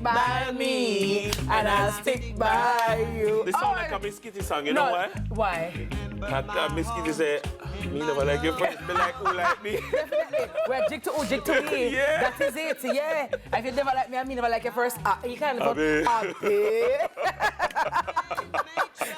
stick by me, and I'll stick by you. This sound like a Miss Kitty song, you know why? Why? Miss Kitty say, me never like you first, me like who like me. Definitely. We're jig to who, jig to me. Yeah. That is it, yeah. If you never like me, I mean never like you first. You can't live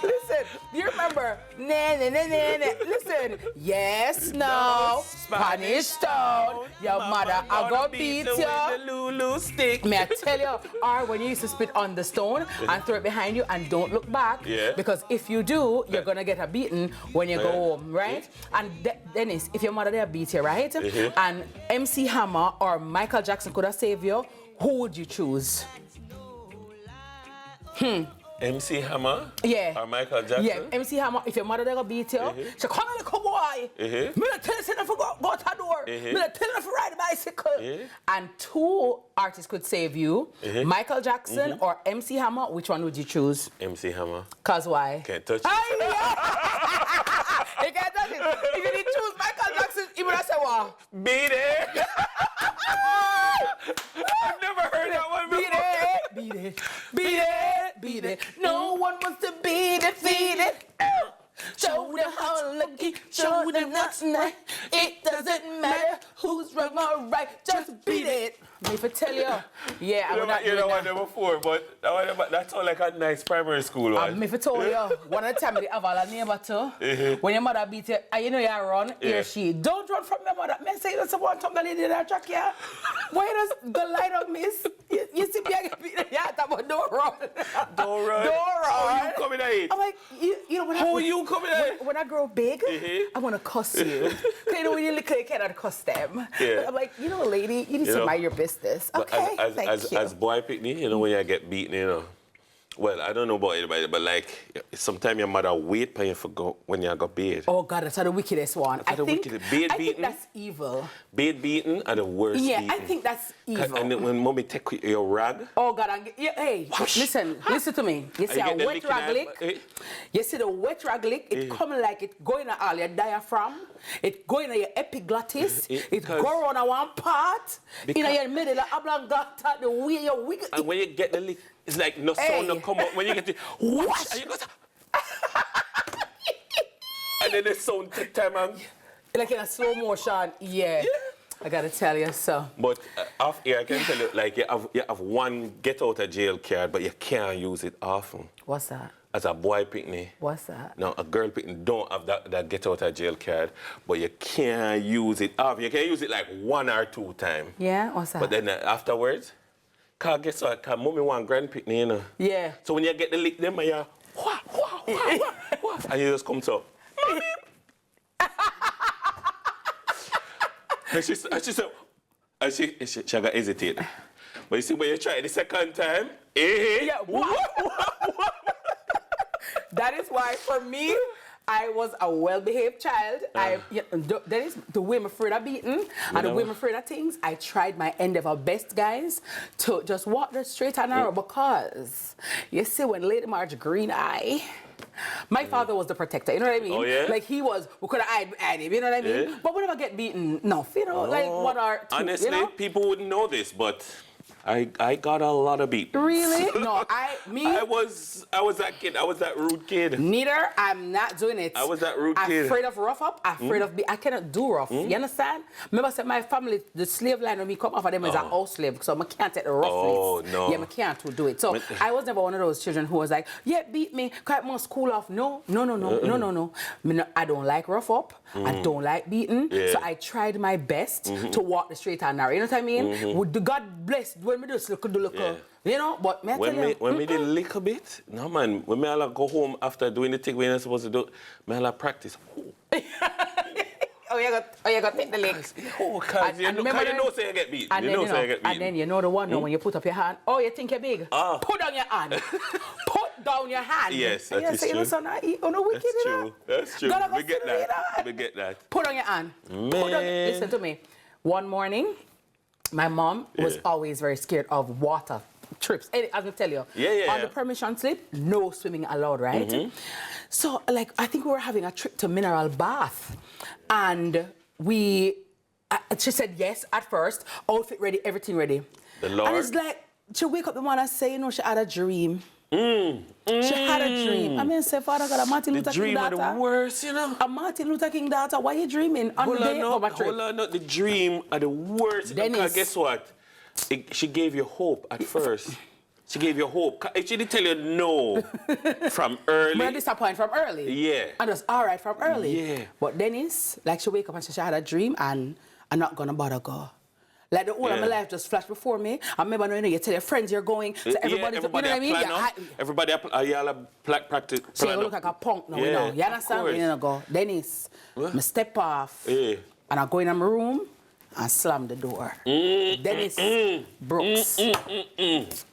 Listen, do you remember? Listen, yes, no, Spanish Town. Your mother, I go beat you. The Lulu stick. May I tell you, or when you used to spit on the stone and throw it behind you and don't look back. Yeah. Because if you do, you're gonna get a beating when you go home, right? And Dennis, if your mother there beat you, right? And MC Hammer or Michael Jackson could have saved you, who would you choose? MC Hammer? Yeah. Or Michael Jackson? Yeah, MC Hammer, if your mother there go beat you, she come here, little boy. Me not tell you to go to the door. Me not tell you to ride a bicycle. And two artists could save you, Michael Jackson or MC Hammer. Which one would you choose? MC Hammer. Cause why? Can't touch it. You can't touch it. If you didn't choose Michael Jackson, you would have said what? Beat it. I've never heard that one before. Beat it. Beat it. Beat it. No one wants to be defeated. Show them how lucky, show them that's nice. It doesn't matter who's wrong or right, just beat it. If I tell you, yeah, I would not do You know that. one before, but that sounds like a nice primary school one. If I told you, one of the time they have all a neighbor too, when your mother beat you, and you know you run, he or she, don't run from your mother. Man, say you don't want to lady that track here. Why does the light up, miss? You see me, I get beat in the heart, but don't run. Don't run. Don't run. How you coming at it? I'm like, you know what? How you coming at it? When I grow big, I want to cuss you. Because you know, when you're little, you cannot cuss them. But I'm like, you know, lady, you need to mind your business. Okay, thank you. As boy picnic, you know, when you get beaten, you know. Well, I don't know about anybody, but like, sometimes your mother wait for you for go when you got beat. Oh God, that's the wickedest one. I think that's evil. Beat beaten are the worst. Yeah, beaten. I think that's evil. And then when mommy take your rag. Oh God, hey, listen to me. You see a wet rag lick? You see the wet rag lick? It coming like it going to all your diaphragm. It going to your epiglottis. It go on one part. In your middle, the oblongata, the way your wicked. And when you get the lick, it's like no sound no come out. When you get it, whoosh, and you go. And then the sound take time and. Like in a slow motion, yeah. I gotta tell you so. But off here, I can tell you, like you have one get out of jail card, but you can't use it often. What's that? As a boy picnic. What's that? No, a girl picnic don't have that get out of jail card, but you can't use it often. You can use it like 1 or 2 times. Yeah, what's that? But then afterwards, cause guess what? Cause mommy want grand picnic, you know. Yeah. So when you get the lick, them and you, wah, wah, wah, wah, wah, and you just come so, mommy. And she got hesitate. But you see, when you try it the second time, yeah, that is why, for me, I was a well-behaved child. That is the way I'm afraid of beating and the way I'm afraid of things. I tried my endeavor best, guys, to just walk the straight and narrow because, you see, when Lady Marge Green Eye, my father was the protector, you know what I mean? Oh, yeah? Like, he was, we could have hide him, you know what I mean? Yeah. But whenever I get beaten, no, you know, like 1 or 2, honestly, you know? people wouldn't know this, but I got a lot of beat. Really? No, I was that kid. I was that rude kid. Neither. I'm not doing it. I was that rude kid. Afraid of rough up. Afraid of I cannot do rough. You understand? Remember, I said my family, the slave line when me come off of them is a house slave, so I can't take the roughness. Oh no. Yeah, I can't do it. So I was never one of those children who was like, yeah, beat me, cut my school off. No. I don't like rough up. I don't like beating. Yeah. So I tried my best to walk the straight and narrow. You know what I mean? Would the God bless when me just look. Yeah. You know, but when me did a little bit, no man, when me all go home after doing the thing we ain't supposed to do, me all practice. You got to take the legs. Oh, cause you know say you get beat. And then you know the one when you put up your hand, you think you're big. Put down your hand. Put down your hand. Yes, that is true. That's true. We get that. Put on your hand. Man. Listen to me. One morning, my mom was always very scared of water trips. As I tell you, on the permission slip, no swimming allowed, right? So, like, I think we were having a trip to Mineral Bath, and she said yes at first, outfit ready, everything ready. The Lord. And it's like she wake up the morning and say, you know, she had a dream. She had a dream. I mean, say, Father God, a Martin Luther King daughter. The dream are the worst, you know. A Martin Luther King daughter. Why are you dreaming on the day of a trip? Hold on, the dream are the worst. Because guess what? She gave you hope at first. She gave you hope. She didn't tell you no from early. But disappointed from early. Yeah. And it's all right from early. Yeah. But Dennis, like she wake up and she had a dream and I'm not going to bother go. Like the whole of my life just flashed before me. I remember, you know, you tell your friends you're going. So everybody, you know what I mean? Everybody, y'all practice. So you look like a punk now, you know. You understand? You know, go, Dennis, I step off and I go in my room and slam the door. Dennis Brooks.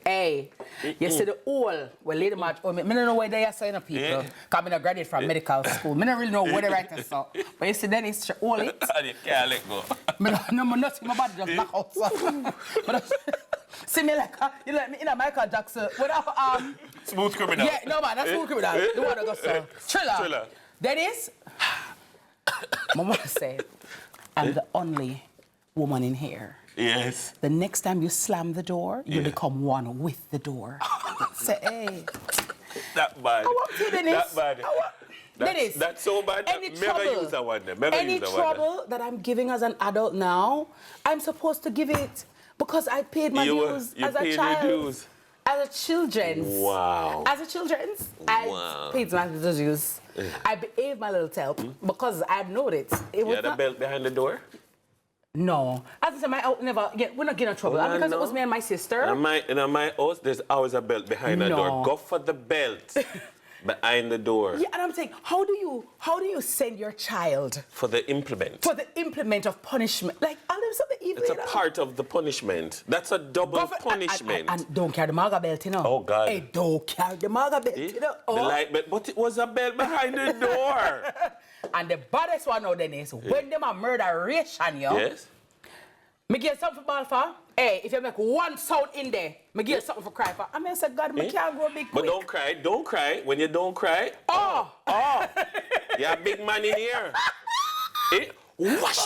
Hey, you see the whole, well, Lady March, I don't know where they are saying of people. Because I don't graduate from medical school. I don't really know where they write this up. But you see Dennis, she hold it. And you can't let go. No, nothing, my body just back out. So. See me like, you like me in a Michael Jackson without, Smooth Criminal. Yeah, no man, that's Smooth Criminal. The one that goes, Thriller. Dennis, my mother said, I'm the only woman in here. Yes. The next time you slam the door, you become one with the door. Say, hey. That bad. I want to, Dennis. That bad. Dennis. That's so bad. Any trouble that I'm giving as an adult now, I'm supposed to give it because I paid my dues as a child. As a children's. Wow. As a children's, I paid my dues. I behaved my little self because I know it. It was the belt behind the door? No. As I said, we're not getting in trouble. Because it was me and my sister. In my house, there's always a belt behind the door. Go for the belt behind the door. Yeah, and I'm saying, how do you send your child? For the implement. For the implement of punishment. Like, all them something evil. It's a part of the punishment. That's a double punishment. And don't carry the maga belt, you know. Oh, God. Hey, don't carry the maga belt, you know. The light belt, but it was a belt behind the door. And the baddest one now then is when them a murderation, yo. Yes. Me give something for ball for. Hey, if you make one sound in there, me give something for cry for. I mean, I said, God, me can't grow big quick. But don't cry. When you don't cry, you're a big man in here. Wash.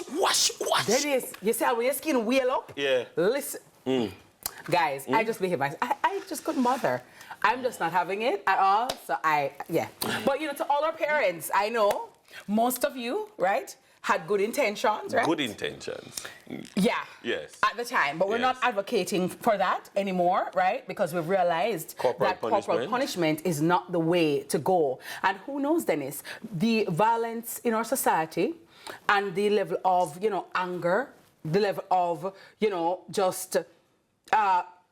That is, you see how when your skin wheel up? Yeah. Listen. Guys, I just behave myself. I just couldn't bother. I'm just not having it at all. So But you know, to all our parents, I know most of you, right, had good intentions, right? Good intentions. Yeah. Yes. At the time. But we're not advocating for that anymore, right? Because we've realized that corporal punishment is not the way to go. And who knows, Dennis, the violence in our society and the level of, you know, anger, the level of, you know, just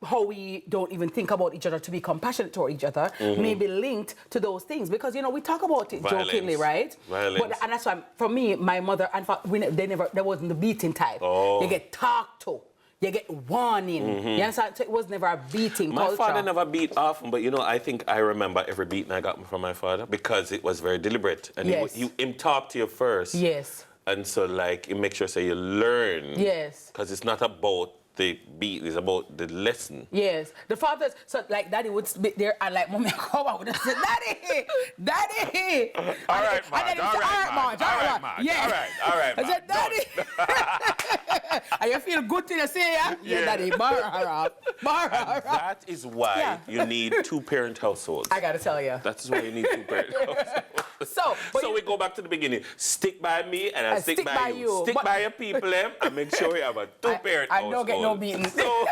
how we don't even think about each other to be compassionate toward each other may be linked to those things. Because, you know, we talk about it jokingly, right? Violence. And that's why, for me, my mother, and there wasn't the beating type. You get talked to. You get warning. You understand? So it was never a beating culture. My father never beat often, but, you know, I think I remember every beating I got from my father because it was very deliberate. And he talked to you first. Yes. And so, like, he makes sure so you learn. Yes. Because it's not about the beat, is about the lesson. Yes. The fathers, so like Daddy would be there and like Mommy come out and say, Daddy! All right, Marge. Yeah. All right, I said, Daddy! And you feel good to say, yeah, Daddy, That is why you need two-parent households. I gotta tell you. That is why you need two-parent households. So we go back to the beginning. Stick by me and I stick by you. Stick by your people and make sure you have a two-parent household. I don't get no beating. So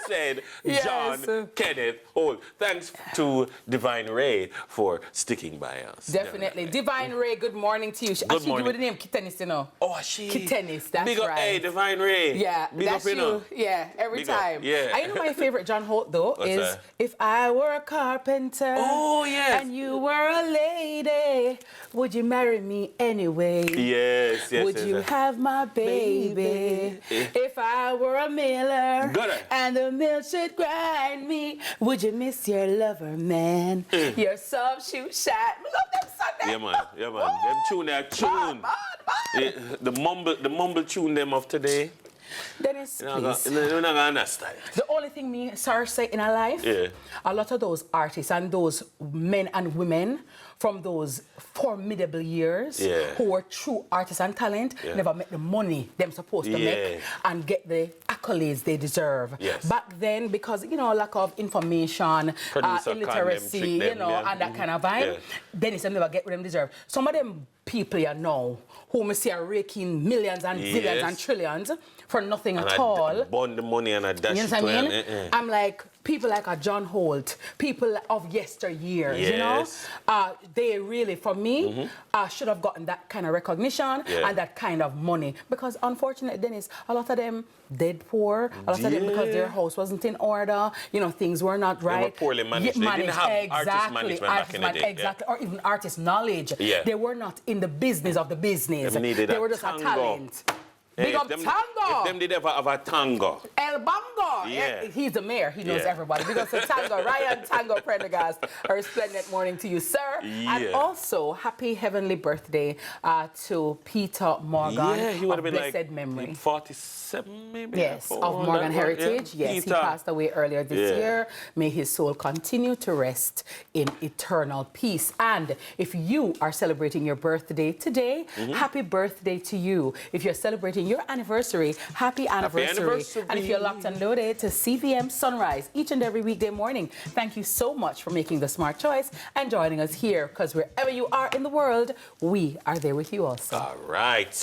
said John Kenneth Holt. Thanks to Divine Ray for sticking by us. Definitely. Divine Ray, good morning to you. Good morning. She give the name Kittenis, you know. Oh, she. Kittenis, that's Big up, right. Hey, Divine Ray. Yeah, Big that's up, you. Yeah, every Big time. Up. Yeah. I know my favorite John Holt, though, is that? If I were a carpenter. Oh, yes. And you were a lady, would you marry me anyway? Yes. Would you have my baby? If I were a miller and the mill should grind me, would you miss your lover, man? Your sub shoot shot. We love them Sunday. Yeah, man. Them tune that tune. The mumble tune them of today. Dennis, please. You're not gonna understand. The only thing me, sir, say in our life, a lot of those artists and those men and women from those formidable years who were true artists and talent never met the money them supposed to make and get the accolades they deserve. Yes. Back then, because, you know, lack of information, Producer illiteracy, condemn, trick you know, them, yeah. and that kind of vibe, Yeah. Dennis will never get what them deserve. Some of them people you know, who me see are raking millions and billions and trillions for nothing at all. Bond the money and a dash You it know to what I mean? him. I'm like, people like a John Holt, people of yesteryears, you know? They really, for me, should have gotten that kind of recognition and that kind of money. Because unfortunately, Dennis, a lot of them dead poor, a lot of them because their house wasn't in order, you know, things were not right. They were poorly managed. They didn't have artist management back in the day. Exactly, or even artist knowledge. They were not in the business of the business. They were just a talent. Big up Tango. If them did ever have a Tango. El Bongo. He's the mayor. He knows everybody. Big up to Tango. Ryan Tango Prendergast. A resplendent morning to you, sir. And also, happy heavenly birthday to Peter Morgan. He would have been blessed like memory. 47 maybe. Yes, of Morgan Heritage. Yes, Peter. he passed away earlier this year. May his soul continue to rest in eternal peace. And if you are celebrating your birthday today, happy birthday to you. If you're celebrating your anniversary, happy anniversary. And if you're locked and loaded to CVM Sunrise each and every weekday morning, thank you so much for making the smart choice and joining us here, because wherever you are in the world, we are there with you also. All right.